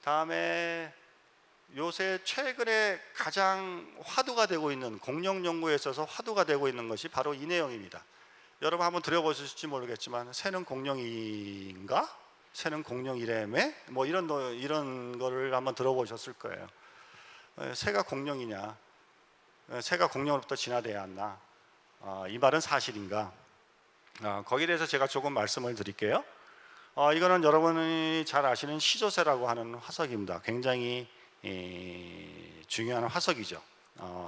다음에 요새 최근에 가장 화두가 되고 있는 공룡 연구에 있어서 화두가 되고 있는 것이 바로 이 내용입니다. 여러분 한번 들어보실지 모르겠지만 새는 공룡인가? 새는 공룡이라며? 뭐 이런 거를 한번 들어보셨을 거예요. 새가 공룡이냐? 새가 공룡으로부터 진화돼야 한다. 이 말은 사실인가? 거기에 대해서 제가 조금 말씀을 드릴게요. 이거는 여러분이 잘 아시는 시조새라고 하는 화석입니다. 굉장히 중요한 화석이죠.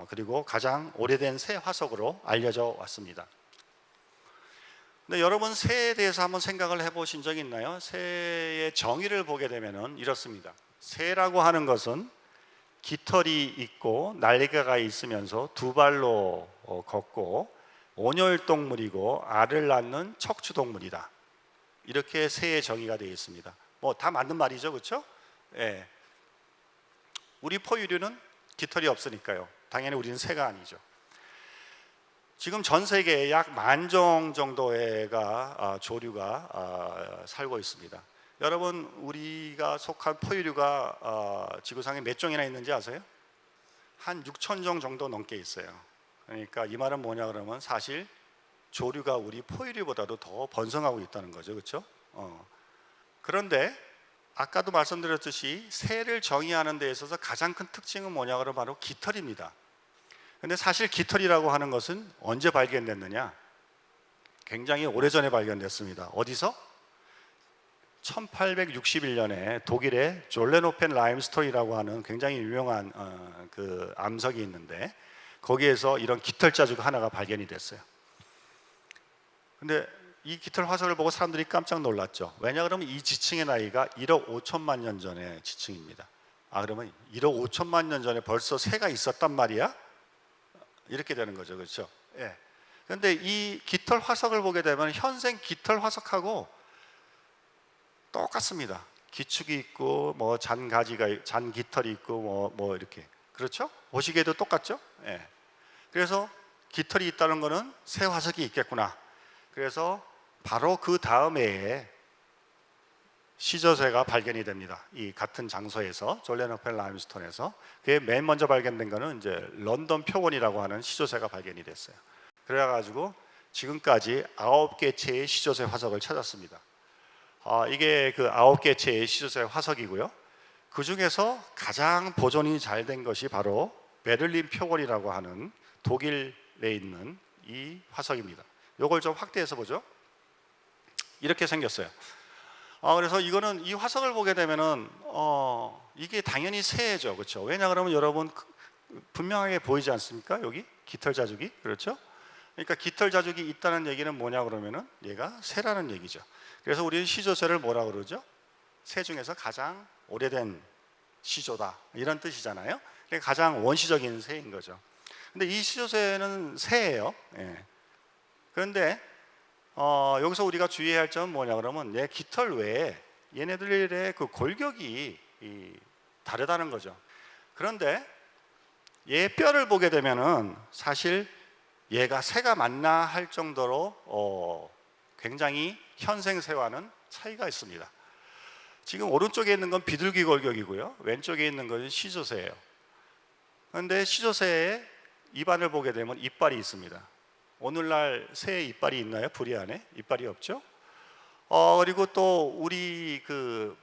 그리고 가장 오래된 새 화석으로 알려져 왔습니다. 근데 여러분 새에 대해서 한번 생각을 해보신 적 있나요? 새의 정의를 보게 되면은 이렇습니다. 새라고 하는 것은 깃털이 있고 날개가 있으면서 두 발로 걷고 온혈동물이고 알을 낳는 척추동물이다. 이렇게 새의 정의가 되어 있습니다. 뭐 다 맞는 말이죠, 그렇죠? 예. 우리 포유류는 깃털이 없으니까요. 당연히 우리는 새가 아니죠. 지금 전 세계에 약 10,000종 정도의가 조류가 살고 있습니다. 여러분 우리가 속한 포유류가 지구상에 몇 종이나 있는지 아세요? 한 6,000종 정도 넘게 있어요. 그러니까 이 말은 뭐냐 그러면 사실 조류가 우리 포유류보다도 더 번성하고 있다는 거죠, 그렇죠? 그런데 아까도 말씀드렸듯이 새를 정의하는 데 있어서 가장 큰 특징은 뭐냐 그러면 바로 깃털입니다. 근데 사실 깃털이라고 하는 것은 언제 발견됐느냐? 굉장히 오래전에 발견됐습니다. 어디서? 1861년에 독일의 졸레노펜 라임스톤이라고 하는 굉장히 유명한 그 암석이 있는데 거기에서 이런 깃털 자주가 하나가 발견이 됐어요. 근데 이 깃털 화석을 보고 사람들이 깜짝 놀랐죠. 왜냐 그러면 이 지층의 나이가 1억 5천만 년 전의 지층입니다. 그러면 1억 5천만 년 전에 벌써 새가 있었단 말이야? 이렇게 되는 거죠, 그렇죠? 예. 그런데 이 깃털 화석을 보게 되면 현생 깃털 화석하고 똑같습니다. 기축이 있고 뭐 잔 깃털이 있고 뭐 이렇게, 그렇죠? 보시기에도 똑같죠? 예. 그래서 깃털이 있다는 거는 새 화석이 있겠구나. 그래서 바로 그 다음 해에 시저새가 발견이 됩니다. 이 같은 장소에서 졸레노펜 라임스톤에서. 그게 맨 먼저 발견된 거는 이제 런던 표본이라고 하는 시조새가 발견이 됐어요. 그래가지고 지금까지 9개체의 시조새 화석을 찾았습니다. 이게 그 9개체의 시조새 화석이고요. 그 중에서 가장 보존이 잘 된 것이 바로 베를린 표본이라고 하는 독일에 있는 이 화석입니다. 이걸 좀 확대해서 보죠. 이렇게 생겼어요. 그래서 이거는 이 화석을 보게 되면은 이게 당연히 새죠, 그렇죠? 왜냐 그러면 여러분 분명하게 보이지 않습니까? 여기 깃털 자죽이, 그렇죠? 그러니까 깃털 자죽이 있다는 얘기는 뭐냐 그러면은 얘가 새라는 얘기죠. 그래서 우리는 시조새를 뭐라 그러죠? 새 중에서 가장 오래된 시조다 이런 뜻이잖아요. 그러니까 가장 원시적인 새인 거죠. 근데 이 시조새는 새예요. 예. 그런데 여기서 우리가 주의해야 할 점은 뭐냐 그러면 얘 깃털 외에 얘네들의 그 골격이 다르다는 거죠. 그런데 얘 뼈를 보게 되면은 사실 얘가 새가 맞나 할 정도로 굉장히 현생새와는 차이가 있습니다. 지금 오른쪽에 있는 건 비둘기 골격이고요. 왼쪽에 있는 것은 시조새예요. 그런데 시조새의 입안을 보게 되면 이빨이 있습니다. 오늘날 새의 이빨이 있나요? 부리 안에 이빨이 없죠. 그리고 또 우리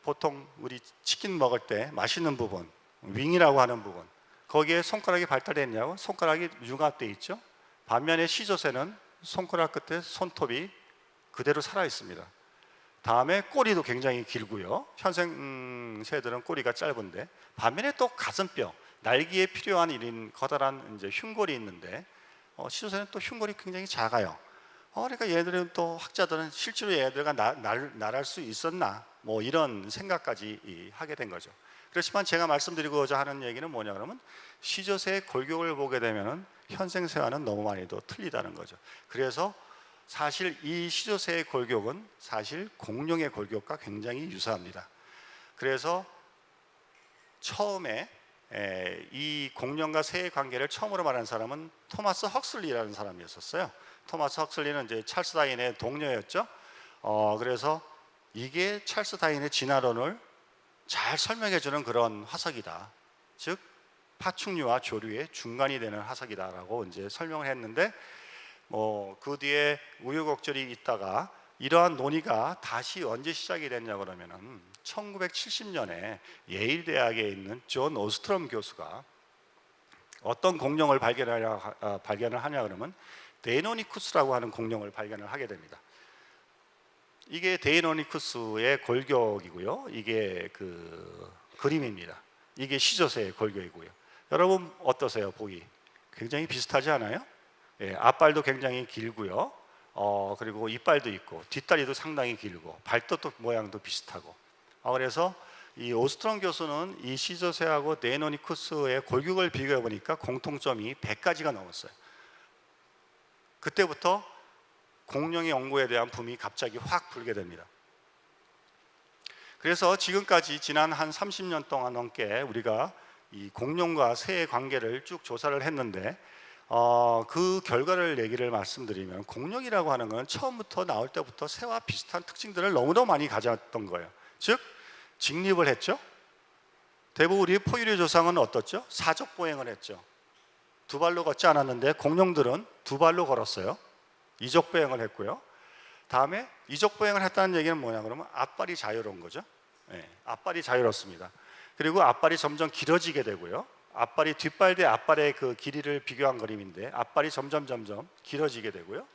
보통 우리 치킨 먹을 때 맛있는 부분, 윙이라고 하는 부분, 거기에 손가락이 발달했냐고? 손가락이 융합되어 있죠. 반면에 시조새는 손가락 끝에 손톱이 그대로 살아 있습니다. 다음에 꼬리도 굉장히 길고요. 현생 새들은 꼬리가 짧은데, 반면에 또 가슴뼈, 날개에 필요한 이런 커다란 이제 흉골이 있는데, 시조새는 또 흉골이 굉장히 작아요. 그러니까 얘들은 또 학자들은 실제로 얘들과 날할 수 있었나, 뭐 이런 생각까지 하게 된 거죠. 그렇지만 제가 말씀드리고자 하는 얘기는 뭐냐 그러면, 시조새의 골격을 보게 되면은 현생새와는 너무 많이도 틀리다는 거죠. 그래서 사실 이 시조새의 골격은 사실 공룡의 골격과 굉장히 유사합니다. 그래서 처음에 이 공룡과 새의 관계를 처음으로 말한 사람은 토마스 헉슬리라는 사람이었어요. 토마스 헉슬리는 이제 찰스 다윈의 동료였죠. 그래서 이게 찰스 다윈의 진화론을 잘 설명해주는 그런 화석이다. 즉 파충류와 조류의 중간이 되는 화석이다라고 이제 설명을 했는데, 그 뒤에 우여곡절이 있다가 이러한 논의가 다시 언제 시작이 됐냐 그러면은 1970년에 예일 대학에 있는 존 오스트롬 교수가 어떤 공룡을 발견을 하냐 그러면 데이노니쿠스라고 하는 공룡을 발견을 하게 됩니다. 이게 데이노니쿠스의 골격이고요. 이게 그림입니다. 이게 시조새의 골격이고요. 여러분 어떠세요? 보기 굉장히 비슷하지 않아요? 예, 앞발도 굉장히 길고요. 그리고 이빨도 있고 뒷다리도 상당히 길고 발톱도 모양도 비슷하고. 그래서 이 오스트롬 교수는 이 시조새하고 데이노니쿠스의 골격을 비교해 보니까 공통점이 100가지가 넘었어요. 그때부터 공룡의 연구에 대한 붐이 갑자기 확 불게 됩니다. 그래서 지금까지 지난 한 30년 동안 넘게 우리가 이 공룡과 새의 관계를 쭉 조사를 했는데, 그 결과를 얘기를 말씀드리면, 공룡이라고 하는 건 처음부터 나올 때부터 새와 비슷한 특징들을 너무나 많이 가졌던 거예요. 즉 직립을 했죠. 대부분 우리 포유류 조상은 어떻죠? 사족 보행을 했죠. 두 발로 걷지 않았는데 공룡들은 두 발로 걸었어요. 이족 보행을 했고요. 다음에 이족 보행을 했다는 얘기는 뭐냐 그러면 앞발이 자유로운 거죠. 네, 앞발이 자유롭습니다. 그리고 앞발이 점점 길어지게 되고요. 앞발이 뒷발 대 앞발의 그 길이를 비교한 그림인데, 앞발이 점점 길어지게 되고요.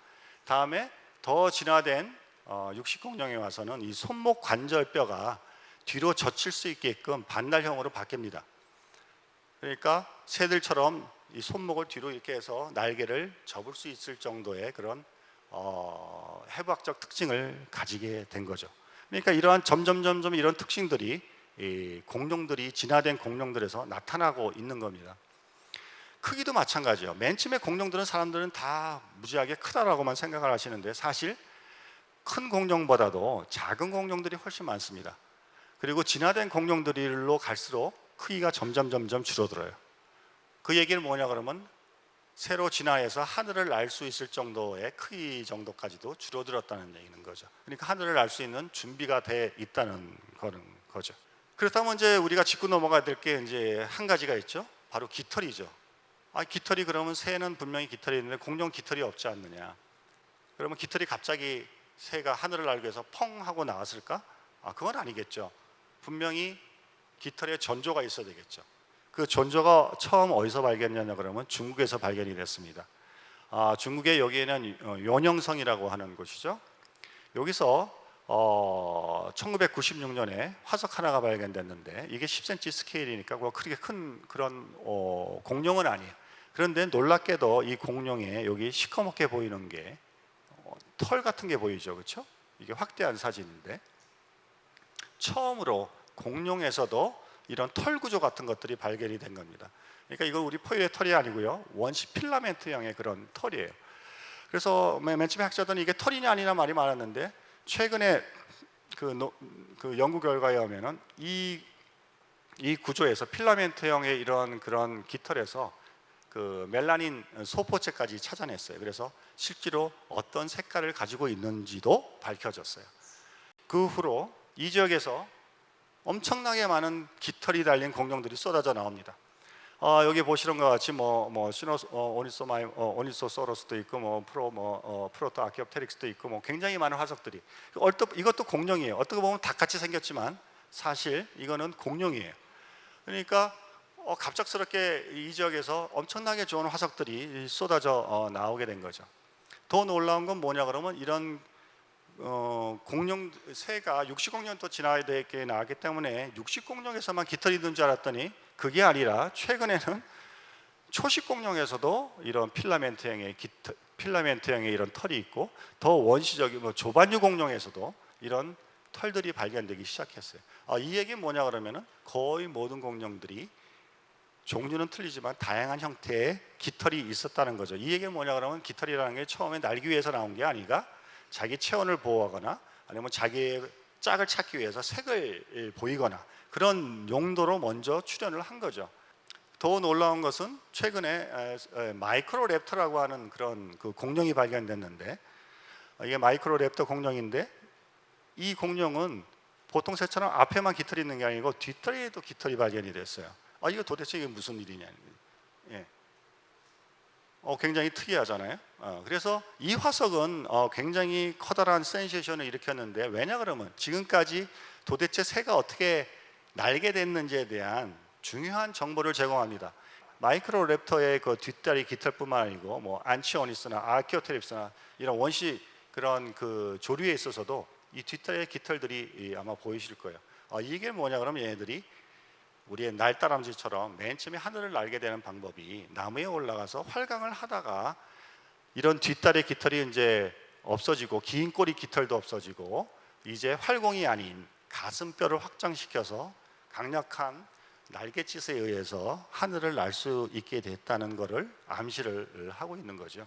다음에 더 진화된 육식공룡에 와서는 이 손목 관절뼈가 뒤로 젖힐 수 있게끔 반달형으로 바뀝니다. 그러니까 새들처럼 이 손목을 뒤로 이렇게 해서 날개를 접을 수 있을 정도의 그런 해부학적 특징을 가지게 된 거죠. 그러니까 이러한 점점 이런 특징들이 이 공룡들이 진화된 공룡들에서 나타나고 있는 겁니다. 크기도 마찬가지예요. 맨 처음에 공룡들은 사람들은 다 무지하게 크다라고만 생각을 하시는데, 사실 큰 공룡보다도 작은 공룡들이 훨씬 많습니다. 그리고 진화된 공룡들로 갈수록 크기가 점점 줄어들어요. 그 얘기는 뭐냐 그러면, 새로 진화해서 하늘을 날 수 있을 정도의 크기 정도까지도 줄어들었다는 얘기는 거죠. 그러니까 하늘을 날 수 있는 준비가 돼 있다는 거죠. 그렇다면 이제 우리가 짚고 넘어가야 될 게 이제 한 가지가 있죠. 바로 깃털이죠. 깃털이, 그러면 새는 분명히 깃털이 있는데 공룡 깃털이 없지 않느냐. 그러면 깃털이 갑자기 새가 하늘을 날기 위해서 펑 하고 나왔을까? 그건 아니겠죠. 분명히 깃털에 전조가 있어야 되겠죠. 그 전조가 처음 어디서 발견했냐 그러면 중국에서 발견이 됐습니다. 중국의 여기에는 연영성이라고 하는 곳이죠. 여기서 1996년에 화석 하나가 발견됐는데, 이게 10cm 스케일이니까 그렇게 큰 그런 공룡은 아니에요. 그런데 놀랍게도 이 공룡에 여기 시커멓게 보이는 게 털 같은 게 보이죠, 그렇죠? 이게 확대한 사진인데, 처음으로 공룡에서도 이런 털 구조 같은 것들이 발견이 된 겁니다. 그러니까 이건 우리 포유의 털이 아니고요, 원시 필라멘트형의 그런 털이에요. 그래서 맨 처음에 학자들은 이게 털이냐 아니냐 말이 많았는데, 최근에 그 연구 결과에 의하면은 이 구조에서 필라멘트형의 이런 그런 깃털에서 그 멜라닌 소포체까지 찾아냈어요. 그래서 실제로 어떤 색깔을 가지고 있는지도 밝혀졌어요. 그 후로 이 지역에서 엄청나게 많은 깃털이 달린 공룡들이 쏟아져 나옵니다. 여기 보시는 것 같이 오니소소러스도 있고 프로토 아키오프테릭스도 있고 굉장히 많은 화석들이 이것도 공룡이에요. 어떻게 보면 닭같이 생겼지만 사실 이거는 공룡이에요. 그러니까 갑작스럽게 이 지역에서 엄청나게 좋은 화석들이 쏟아져 나오게 된 거죠. 더 놀라운 건 뭐냐 그러면 이런 공룡 새가 육식공룡도 진화되게 나왔기 때문에 육식공룡에서만 깃털이 있는 줄 알았더니 그게 아니라 최근에는 초식공룡에서도 이런 필라멘트형의 이런 털이 있고 더 원시적인 조반류 공룡에서도 이런 털들이 발견되기 시작했어요. 이 얘기는 뭐냐 그러면은 거의 모든 공룡들이 종류는 틀리지만 다양한 형태의 깃털이 있었다는 거죠. 이 얘기는 뭐냐 그러면 깃털이라는 게 처음에 날기 위해서 나온 게 아니라 자기 체온을 보호하거나 아니면 자기의 짝을 찾기 위해서 색을 보이거나 그런 용도로 먼저 출현을 한 거죠. 더 놀라운 것은 최근에 마이크로랩터라고 하는 그런 그 공룡이 발견됐는데 이게 마이크로랩터 공룡인데 이 공룡은 보통 새처럼 앞에만 깃털이 있는 게 아니고 뒷다리에도 깃털이 발견이 됐어요. 이거 도대체 이게 무슨 일이냐. 예. 굉장히 특이하잖아요. 그래서 이 화석은 굉장히 커다란 센세이션을 일으켰는데 왜냐 그러면 지금까지 도대체 새가 어떻게 날게 됐는지에 대한 중요한 정보를 제공합니다. 마이크로랩터의 그 뒷다리 깃털뿐만 아니고 안치오니스나 아키오테립스나 이런 원시 그런 그 조류에 있어서도 이 뒷다리의 깃털들이 아마 보이실 거예요. 이게 뭐냐 그러면 얘네들이 우리의 날다람쥐처럼 맨 처음에 하늘을 날게 되는 방법이 나무에 올라가서 활강을 하다가 이런 뒷다리 깃털이 이제 없어지고 긴 꼬리 깃털도 없어지고 이제 활공이 아닌 가슴뼈를 확장시켜서 강력한 날갯짓에 의해서 하늘을 날 수 있게 됐다는 것을 암시를 하고 있는 거죠.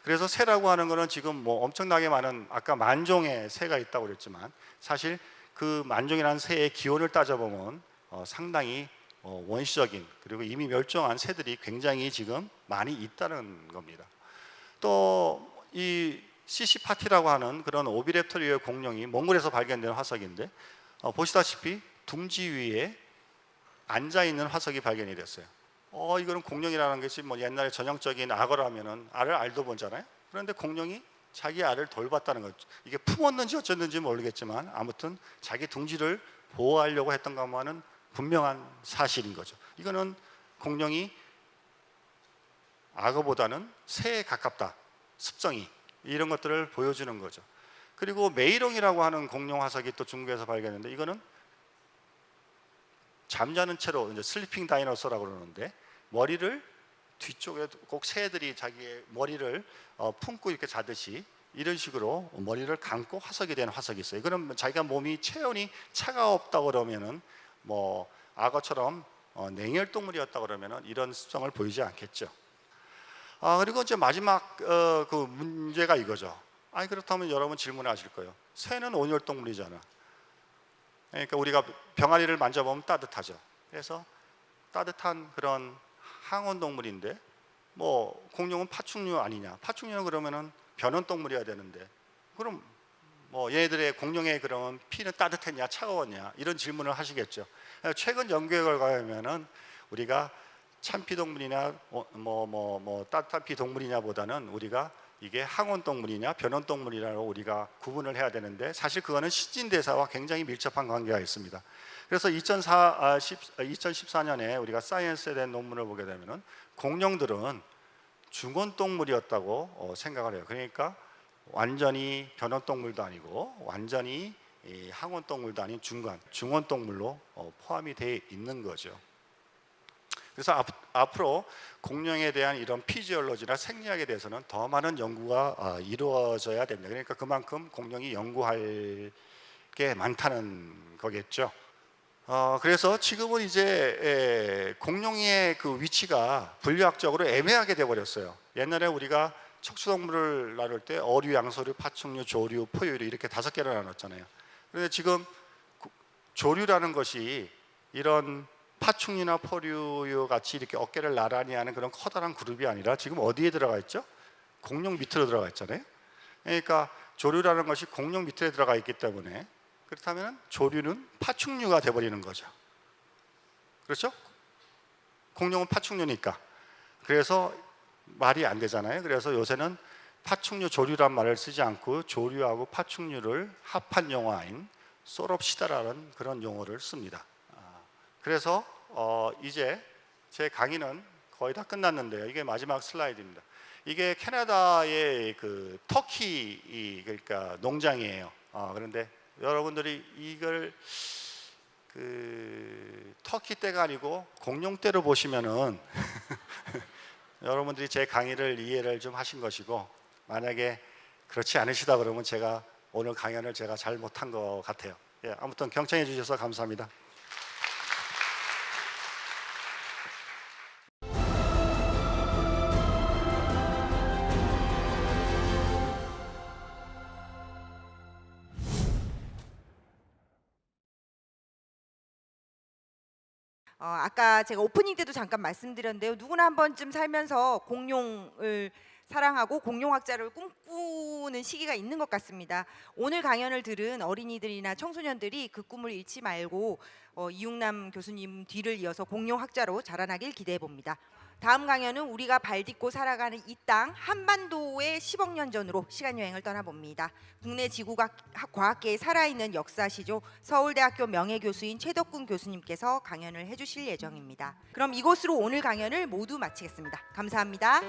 그래서 새라고 하는 것은 지금 엄청나게 많은 아까 만종의 새가 있다고 그랬지만 사실 그 만종이라는 새의 기원을 따져보면 상당히 원시적인 그리고 이미 멸종한 새들이 굉장히 지금 많이 있다는 겁니다. 또 이 시시파티라고 하는 그런 오비랩터류의 공룡이 몽골에서 발견된 화석인데 보시다시피 둥지 위에 앉아 있는 화석이 발견이 됐어요. 이거는 공룡이라는 것이 옛날에 전형적인 악어라면은 알을 알도 보잖아요. 그런데 공룡이 자기 알을 돌봤다는 거죠. 이게 품었는지 어쨌는지 모르겠지만 아무튼 자기 둥지를 보호하려고 했던 것만은 분명한 사실인 거죠. 이거는 공룡이 악어보다는 새에 가깝다. 습성이 이런 것들을 보여주는 거죠. 그리고 메이롱이라고 하는 공룡 화석이 또 중국에서 발견했는데 이거는 잠자는 채로 이제 슬리핑 다이너소라고 그러는데 머리를 뒤쪽에 꼭 새들이 자기의 머리를 품고 이렇게 자듯이 이런 식으로 머리를 감고 화석이 된 화석이 있어요. 이거는 자기가 몸이 체온이 차가웠다 그러면은 악어처럼 냉혈 동물이었다 그러면은 이런 습성을 보이지 않겠죠. 그리고 이제 마지막 그 문제가 이거죠. 그렇다면 여러분 질문하실 거예요. 새는 온열 동물이잖아. 그러니까 우리가 병아리를 만져보면 따뜻하죠. 그래서 따뜻한 그런 항온 동물인데 공룡은 파충류 아니냐? 파충류는 그러면은 변온 동물이어야 되는데 그럼 얘네들의 공룡의 그러면 피는 따뜻했냐 차가웠냐 이런 질문을 하시겠죠. 최근 연구에 결과하면은 우리가 찬피 동물이냐 따뜻한 피 동물이냐보다는 우리가 이게 항온 동물이냐 변온 동물이라고 우리가 구분을 해야 되는데 사실 그거는 신진대사와 굉장히 밀접한 관계가 있습니다. 그래서 2014년에 우리가 사이언스에 대한 논문을 보게 되면은 공룡들은 중온 동물이었다고 생각을 해요. 그러니까 완전히 변온 동물도 아니고 완전히 항온 동물도 아닌 중온 동물로 포함이 되어 있는 거죠. 그래서 앞으로 공룡에 대한 이런 피지올로지나 생리학에 대해서는 더 많은 연구가 이루어져야 됩니다. 그러니까 그만큼 공룡이 연구할 게 많다는 거겠죠. 그래서 지금은 이제 공룡의 그 위치가 분류학적으로 애매하게 돼버렸어요. 옛날에 우리가 척추동물을 나눌 때 어류, 양서류, 파충류, 조류, 포유류 이렇게 5개를 나눴잖아요. 그런데 지금 조류라는 것이 이런 파충류나 포유류 같이 이렇게 어깨를 나란히 하는 그런 커다란 그룹이 아니라 지금 어디에 들어가 있죠? 공룡 밑으로 들어가 있잖아요. 그러니까 조류라는 것이 공룡 밑에 들어가 있기 때문에 그렇다면 조류는 파충류가 돼버리는 거죠. 그렇죠? 공룡은 파충류니까. 그래서 말이 안 되잖아요. 그래서 요새는 파충류 조류란 말을 쓰지 않고 조류하고 파충류를 합한 용어인 소롭시다라는 그런 용어를 씁니다. 그래서 이제 제 강의는 거의 다 끝났는데요. 이게 마지막 슬라이드입니다. 이게 캐나다의 그 터키 그러니까 농장이에요. 그런데 여러분들이 이걸 그 터키 떼가 아니고 공룡 떼로 보시면은 여러분들이 제 강의를 이해를 좀 하신 것이고, 만약에 그렇지 않으시다 그러면 제가 오늘 강연을 제가 잘 못한 것 같아요. 예, 아무튼 경청해 주셔서 감사합니다. 아까 제가 오프닝 때도 잠깐 말씀드렸는데요. 누구나 한 번쯤 살면서 공룡을 사랑하고 공룡학자를 꿈꾸는 시기가 있는 것 같습니다. 오늘 강연을 들은 어린이들이나 청소년들이 그 꿈을 잃지 말고 이육남 교수님 뒤를 이어서 공룡학자로 자라나길 기대해 봅니다. 다음 강연은 우리가 발 딛고 살아가는 이 땅 한반도의 10억 년 전으로 시간여행을 떠나봅니다. 국내 지구과학계의 살아있는 역사시죠. 서울대학교 명예교수인 최덕군 교수님께서 강연을 해주실 예정입니다. 그럼 이것으로 오늘 강연을 모두 마치겠습니다. 감사합니다.